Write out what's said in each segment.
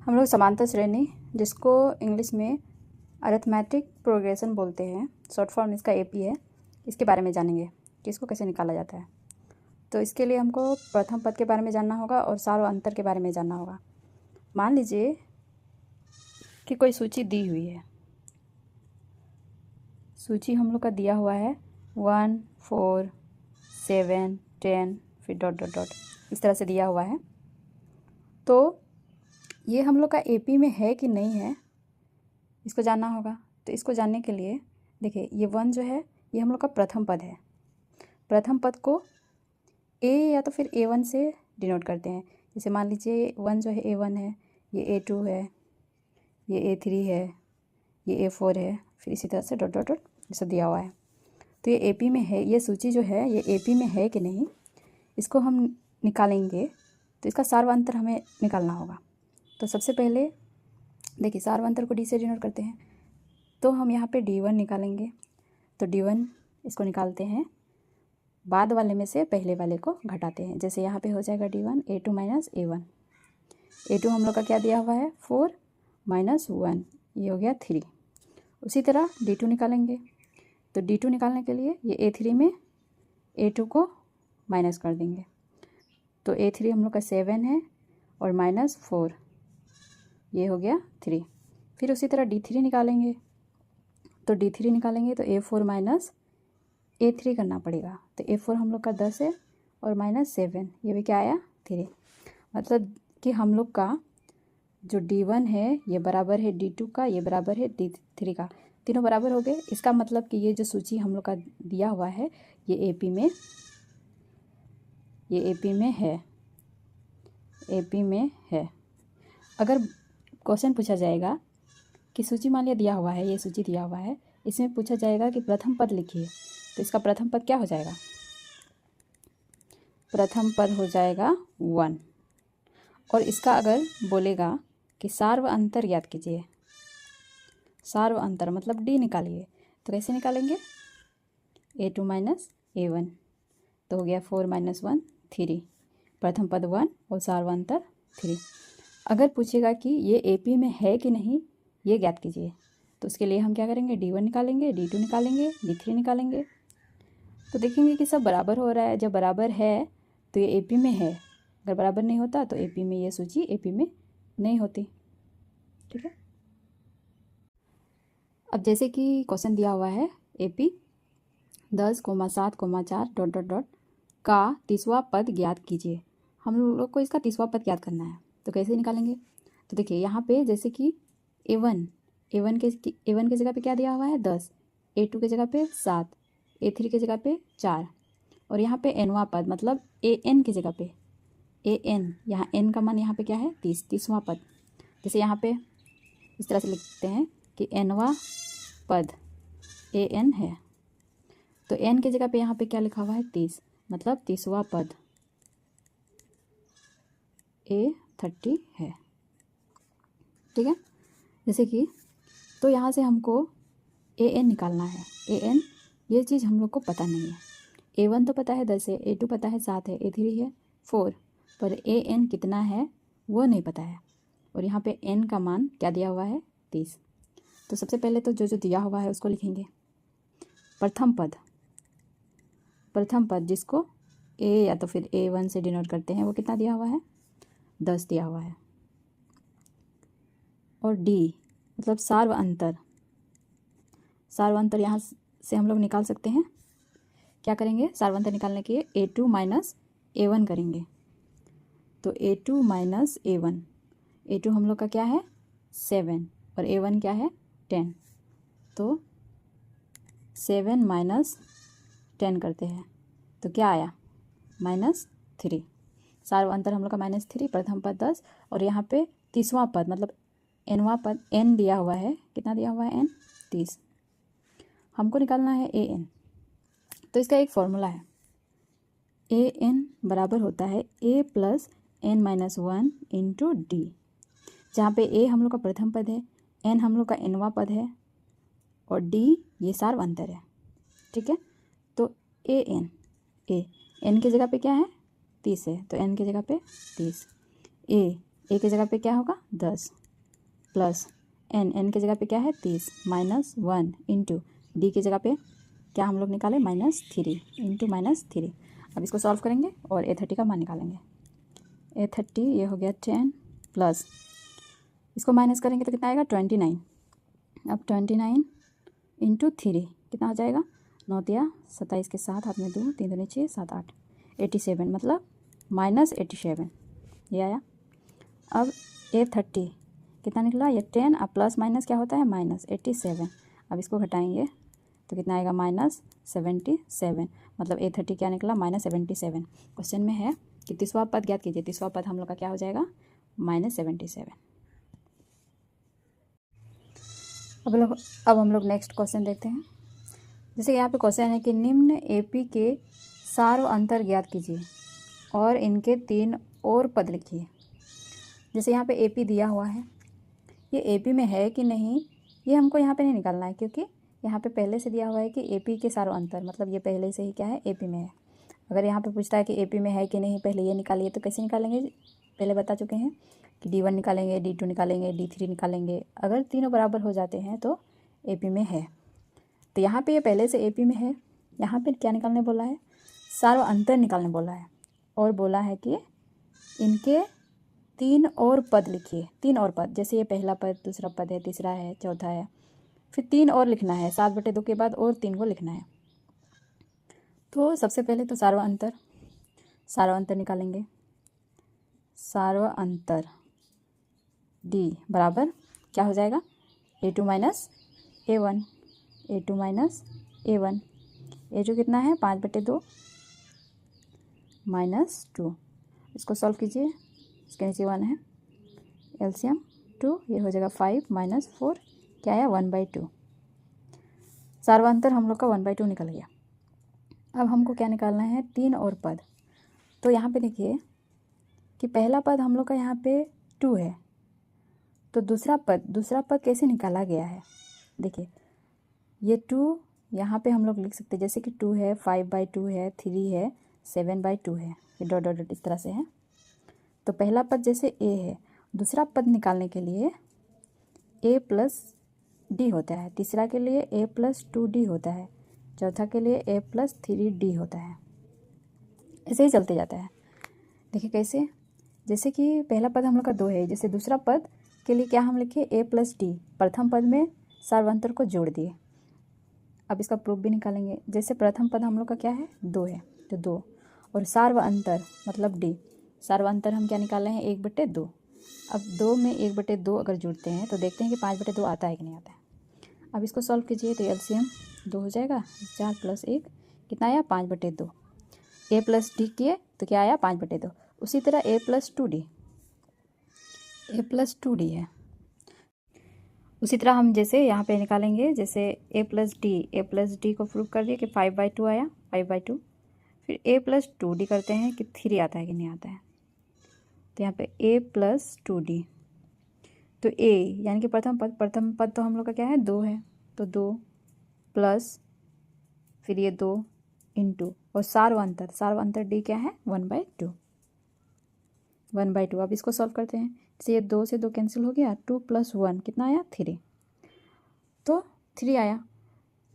हम लोग समांतर श्रेणी, जिसको इंग्लिश में अरिथमेटिक प्रोग्रेशन बोलते हैं, शॉर्ट फॉर्म इसका एपी है, इसके बारे में जानेंगे कि इसको कैसे निकाला जाता है। तो इसके लिए हमको प्रथम पद के बारे में जानना होगा और सार व अंतर के बारे में जानना होगा। मान लीजिए कि कोई सूची दी हुई है, सूची हम लोग का दिया हुआ है 1, 4, 7, 10 फिर डॉट डॉट डॉट इस तरह से दिया हुआ है। तो ये हम लोग का एपी में है कि नहीं है, इसको जानना होगा। तो इसको जानने के लिए देखिए, ये 1 जो है ये हम लोग का प्रथम पद है। प्रथम पद को ए या तो फिर A1 से डिनोट करते हैं। जैसे मान लीजिए 1 जो है A1 है, ये A2 है, ये A3 है, ये A4 है, फिर इसी तरह से डॉट डॉट डॉट ये सब दिया हुआ है। तो ये एपी में है, ये सूची जो है ये एपी में है कि नहीं, इसको हम निकालेंगे। तो इसका सार व अंतर हमें निकालना होगा। तो सबसे पहले देखिए, सार व अंतर को डी से डिनोट करते हैं, तो हम यहाँ पे D1 निकालेंगे। तो D1 इसको निकालते हैं, बाद वाले में से पहले वाले को घटाते हैं। जैसे यहाँ पे हो जाएगा D1 A2 minus A1। A2 हम लोग का क्या दिया हुआ है 4 माइनस 1, ये हो गया 3। उसी तरह D2 निकालेंगे। तो D2 निकालने के लिए ये A3 में A2 को माइनस कर देंगे। तो A3 हम लोग का 7 है और माइनस 4, ये हो गया 3। फिर उसी तरह D3 निकालेंगे। तो D3 निकालेंगे तो A4 माइनस A3 करना पड़ेगा। तो A4 हम लोग का 10 है और माइनस 7, ये भी क्या आया 3। मतलब कि हम लोग का जो D1 है ये बराबर है D2 का, ये बराबर है D3 का, तीनों बराबर हो गए। इसका मतलब कि ये जो सूची हम लोग का दिया हुआ है ये एपी में है, एपी में है। अगर क्वेश्चन पूछा जाएगा कि सूची मान लिया दिया हुआ है, ये सूची दिया हुआ है, इसमें पूछा जाएगा कि प्रथम पद लिखिए, तो इसका प्रथम पद क्या हो जाएगा, प्रथम पद हो जाएगा 1। और इसका अगर बोलेगा कि सार व अंतर ज्ञात कीजिए, सार व अंतर मतलब डी निकालिए, तो कैसे निकालेंगे, A2 माइनस A1, तो हो गया 4 माइनस 1 3, प्रथम पद 1 और सार व अंतर 3। अगर पूछेगा कि ये एपी में है कि नहीं, ये ज्ञात कीजिए, तो उसके लिए हम क्या करेंगे, D1 निकालेंगे, D2 निकालेंगे, D3 निकालेंगे। तो देखेंगे कि सब बराबर हो रहा है। जब बराबर है तो ये एपी में है, अगर बराबर नहीं होता तो एपी में ये सूची एपी में नहीं होती। ठीक है। अब जैसे कि क्वेश्चन दिया हुआ है एपी 10,7,4 डॉट डॉट डॉट का 30वां पद ज्ञात कीजिए। हम लोग को इसका 30वां पद ज्ञात करना है, तो कैसे निकालेंगे। तो देखिए यहाँ पे जैसे कि A1 के जगह पे क्या दिया हुआ है 10, A2 के जगह पे 7, A3 के जगह पे 4, और यहाँ पे nवां पद मतलब AN की जगह पे AN, यहाँ n का मान यहाँ पे क्या है 30वां पद। जैसे यहाँ पे इस तरह से लिखते हैं कि nवां पद AN है, तो n की जगह पे यहाँ पे क्या लिखा हुआ है 30, मतलब 30वां पद A30 है। ठीक है। जैसे कि तो यहाँ से हमको AN निकालना है। AN ये चीज़ हम लोग को पता नहीं है। A1 तो पता है 10 है, A2 पता है 7 है, A3 है 4, पर AN कितना है वो नहीं पता है। और यहाँ पे n का मान क्या दिया हुआ है 30। तो सबसे पहले तो जो दिया हुआ है उसको लिखेंगे। प्रथम पद जिसको A या तो फिर A1 से डिनोट करते हैं, वो कितना दिया हुआ है 10 दिया हुआ है। और D मतलब सार व अंतर यहाँ से हम लोग निकाल सकते हैं। क्या करेंगे, सार व अंतर निकालने के लिए A2 माइनस A1 करेंगे। तो A2 माइनस A1, A2 हम लोग का क्या है 7 और A1 क्या है 10, तो 7 माइनस 10 करते हैं तो क्या आया -3। सार व अंतर हम लोग का -3, प्रथम पद 10 और यहाँ पे 30वां पद मतलब nवां पद n दिया हुआ है, कितना दिया हुआ है n 30। हमको निकालना है AN। तो इसका एक फॉर्मूला है, AN बराबर होता है A plus n minus 1 into D, जहाँ पे A हम लोग का प्रथम पद है, n हम लोग का nवां पद है और D ये सार व अंतर है। ठीक है। तो AN n की जगह पे क्या है 30 है, तो n की जगह पे 30, A की जगह पे क्या होगा 10, प्लस एन की जगह पे क्या है 30 माइनस 1 इंटू डी की जगह पे क्या हम लोग निकालें -3 इंटू -3। अब इसको सॉल्व करेंगे और A30 का मान निकालेंगे। A30 ये हो गया 10 प्लस इसको माइनस करेंगे तो कितना आएगा 29। अब 29 इंटू 3 कितना हो जाएगा 9 तिया 27 के साथ हाथ में 2 3 दूनी 6 7 8 87 मतलब -87 ये आया। अब A30 कितना निकला ये 10 अब प्लस माइनस क्या होता है -87। अब इसको घटाएंगे तो कितना आएगा -77 मतलब A30 क्या निकला -77। क्वेश्चन में है कि तीसरा पद ज्ञात कीजिए। तीसरा पद हम लोग का क्या हो जाएगा -77। अब हम लोग नेक्स्ट क्वेश्चन देखते हैं। जैसे यहाँ पे क्वेश्चन है कि निम्न एपी के सार्व अंतर ज्ञात कीजिए और इनके 3 और पद लिखिए। जैसे यहाँ पे एपी दिया हुआ है, ये एपी में है कि नहीं ये हमको यहाँ पे नहीं निकालना है, क्योंकि यहाँ पे पहले से दिया हुआ है कि एपी के सार्व अंतर मतलब ये पहले से ही क्या है एपी में है। अगर यहाँ पे पूछता है कि एपी में है कि नहीं पहले ये निकालिए, तो कैसे निकालेंगे पहले बता चुके हैं कि D1 निकालेंगे, D2 निकालेंगे, D3 निकालेंगे। अगर तीनों बराबर हो जाते हैं तो एपी में है। तो यहाँ पे ये पहले से एपी में है। यहाँ पे क्या निकालने बोला है सार्व अंतर निकालने बोला है और बोला है कि इनके 3 और पद लिखिए। 3 और पद, जैसे ये पहला पद दूसरा पद है तीसरा है चौथा है, फिर 3 और लिखना है 7/2 के बाद और 3 को लिखना है। तो सबसे पहले तो सार्व अंतर निकालेंगे। सार्व अंतर D बराबर क्या हो जाएगा A2 minus A1 A2 minus A1। A2 कितना है 5/2 -2। इसको सॉल्व कीजिए, इसके नीचे 1 है एलसीएम 2 ये हो जाएगा 5 - 4 क्या आया 1/2। सार्वांतर हम लोग का 1/2 निकल गया। अब हमको क्या निकालना है 3 और पद। तो यहाँ पे देखिए कि पहला पद हम लोग का यहाँ पे 2 है, तो दूसरा पद कैसे निकाला गया है। देखिए ये 2 यहाँ पे हम लोग लिख सकते हैं, जैसे कि 2 है 5/2 है 3 है 7/2 है, ये डॉट डॉट डॉट इस तरह से है। तो पहला पद जैसे A है, दूसरा पद निकालने के लिए A प्लस D होता है, तीसरा के लिए A प्लस 2D होता है, चौथा के लिए A प्लस 3D होता है। ऐसे ही चलते जाता है। देखिए कैसे, जैसे कि पहला पद हम लोग का 2 है, जैसे दूसरा पद के लिए क्या हम लिखे A प्लस D, प्रथम पद में सार्वंतर को जोड़ दिए। अब इसका प्रूफ भी निकालेंगे। जैसे प्रथम पद हम लोग का क्या है 2 है, तो 2 और सार्व अंतर मतलब D, सार्व अंतर हम क्या निकाले हैं 1/2। अब 2 में 1/2 अगर जुड़ते हैं तो देखते हैं कि 5/2 आता है कि नहीं आता है। अब इसको सॉल्व कीजिए तो एलसीएम 2 हो जाएगा, 4 + 1 कितना आया 5/2। A प्लस D किए तो क्या आया 5/2। उसी तरह A प्लस 2D है। उसी तरह हम जैसे यहाँ पे निकालेंगे, जैसे A प्लस D को प्रूव कर दिए कि 5/2 आया 5/2। फिर A प्लस 2D करते हैं कि 3 आता है कि नहीं आता है। तो यहाँ पे A प्लस 2D, तो A यानी कि प्रथम पद तो हम लोग का क्या है 2 है, तो 2 प्लस फिर ये 2 इंटू और सार्व अंतर D क्या है 1/2। अब इसको सॉल्व करते हैं। जैसे ये 2 से 2 कैंसिल हो गया, 2 + 1 कितना आया 3, तो 3 आया।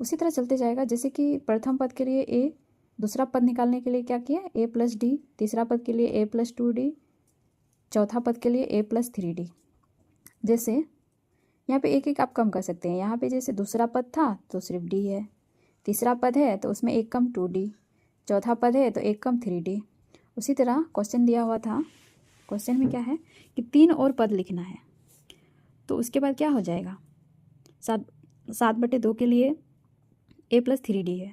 उसी तरह चलते जाएगा। जैसे कि प्रथम पद के लिए A, दूसरा पद निकालने के लिए क्या किया A प्लस D, तीसरा पद के लिए A प्लस 2D, चौथा पद के लिए A प्लस 3D। जैसे यहाँ पे एक आप कम कर सकते हैं। यहाँ पे जैसे दूसरा पद था तो सिर्फ D है, तीसरा पद है तो उसमें 1 कम 2D, चौथा पद है तो 1 कम 3D। उसी तरह क्वेश्चन दिया हुआ था, क्वेश्चन में क्या है कि 3 और पद लिखना है। तो उसके बाद क्या हो जाएगा 7/2 के लिए A प्लस 3D है,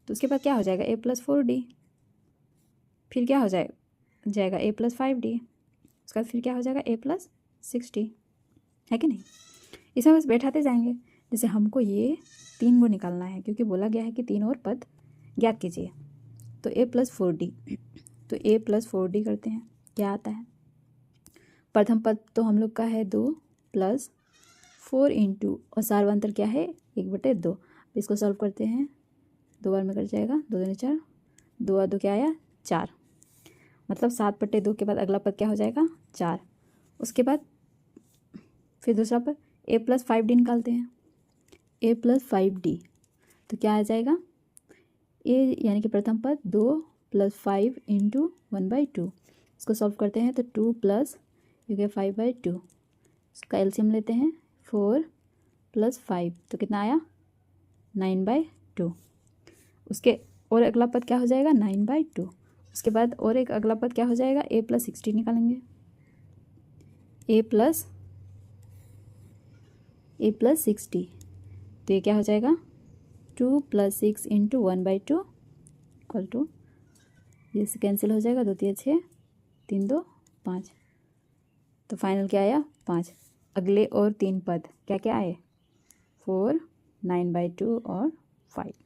तो उसके बाद क्या हो जाएगा A प्लस 4D, फिर क्या हो जाएगा A प्लस 5D, उसके बाद फिर क्या हो जाएगा A प्लस 6D, है कि नहीं। इसमें बस बैठाते जाएंगे। जैसे हमको ये 3 को निकालना है, क्योंकि बोला गया है कि 3 और पद ज्ञात कीजिए। तो A प्लस 4D, तो A प्लस 4D करते हैं, क्या आता है प्रथम पद तो हम लोग का है 2 प्लस 4 इंटू और सार्वंतर क्या है 1/2। इसको सॉल्व करते हैं, 2 बार में कट जाएगा, 2 दूनी 4, 2 और 2 क्या आया 4, मतलब 7/2 के बाद अगला पद क्या हो जाएगा 4। उसके बाद फिर दूसरा पद a+5d निकालते हैं, a+5d, तो क्या आ जाएगा, ए यानी कि प्रथम पद 2 + 5 × 1/2, इसको सॉल्व करते हैं तो 2 + 5/2, इसका एलसीएम लेते हैं 4 + 5, तो कितना आया 9/2। उसके और अगला पद क्या हो जाएगा 9/2। उसके बाद और एक अगला पद क्या हो जाएगा, a+60 निकालेंगे, a+60, तो ये क्या हो जाएगा 2 + 6 × 1/2 = ये से कैंसिल हो जाएगा, 2 × 3 = 6, 3 × 2 = 5, तो फाइनल क्या आया 5। अगले और 3 पद क्या क्या आए, 4, 9/2 और 5।